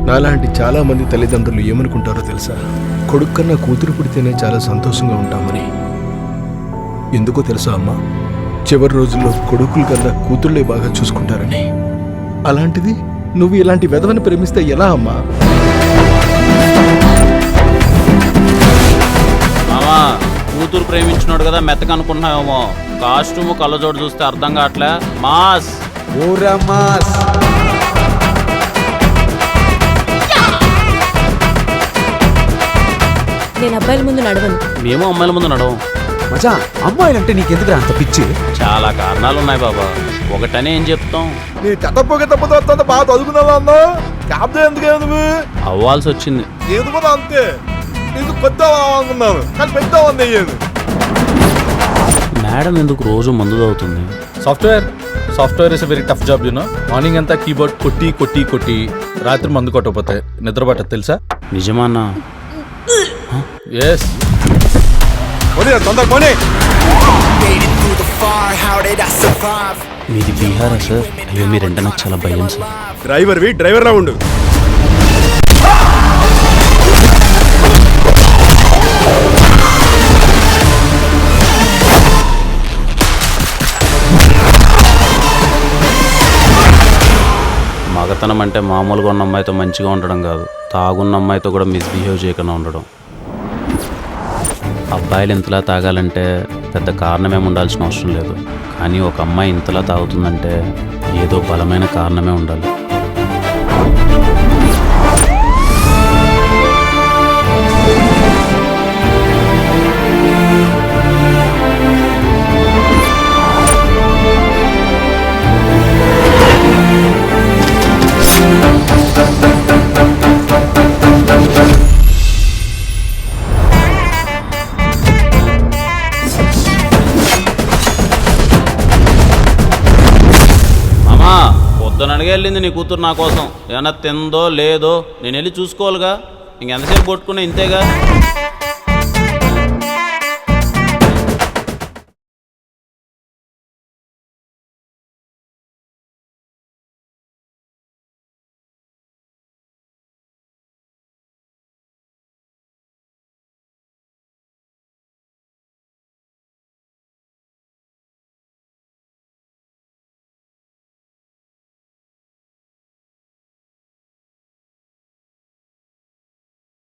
నాలాంటి చాలా మంది తల్లిదండ్రులు ఏమనుకుంటారో తెలుసా? కొడుకు కన్నా కూతురు పుడితేనే చాలా సంతోషంగా ఉంటామని. ఎందుకో తెలుసా అమ్మా? చివరి రోజుల్లో కొడుకుల కన్నా కూతుళ్లే బాగా చూసుకుంటారని. అలాంటిది నువ్వు ఇలాంటి వెధవని ప్రేమిస్తే ఎలా అమ్మా? మామా, కూతురు ప్రేమించినాడు కదా మెత్తకనుకుంటున్నావేమో. కాస్ట్యూము కళ్ళజోడు చూస్తే అర్థం కావట్లే. మాస్ ఊరా మాస్. నేను అబ్బాయిల ముందు నడవను. మేము అమ్మాయిల ముందు నడవం. మజా, అమ్మాయిలంటే నీకెందుకు అంత పిచ్చి? చాలా కారణాలు ఉన్నాయి బాబా. ఒకటనే ఏం చెప్తాం, నీ చెట్టపోకే తప్పుతో బాగా చదువుకున్నావా అన్నా? క్యాబ్ ఎందుకే నువ్వు అవ్వాల్సి వచ్చింది. ఏది కూడా అంతే. నీకు పెద్ద అనుకున్నాను కానీ పెద్ద ఉంది అయ్యేది. మేడం ఎందుకు రోజు మందు తాగుతుంది? Software is very tough job you know. Morning అంతా కీబోర్డ్ కొట్టి రాత్రి మందు కొట్టకపోతే నిద్ర పట్టదు తెలుసా? నిజమానా? ఎస్. తొందర పోనీ. మీది బీహారా సార్? అయ్యో మీరంటే నాకు చాలా భయం సార్. డ్రైవర్లా ఉండు. మగతనం అంటే మామూలుగా ఉన్న అమ్మాయితో మంచిగా ఉండడం కాదు, తాగున్న అమ్మాయితో కూడా మిస్బిహేవ్ చేయకుండా ఉండడం. అబ్బాయిలు ఇంతలా తాగాలంటే పెద్ద కారణమేమి ఉండాల్సిన అవసరం లేదు. కానీ ఒక అమ్మాయి ఇంతలా తాగుతుందంటే ఏదో బలమైన కారణమే ఉండాలి. పొద్దునడిగా వెళ్ళింది నీ కూతురు నా కోసం. ఏమన్నా తిందో లేదో నేను వెళ్ళి చూసుకోవాలిగా. ఇంకెంతసేపు కొట్టుకున్నా ఇంతేగా.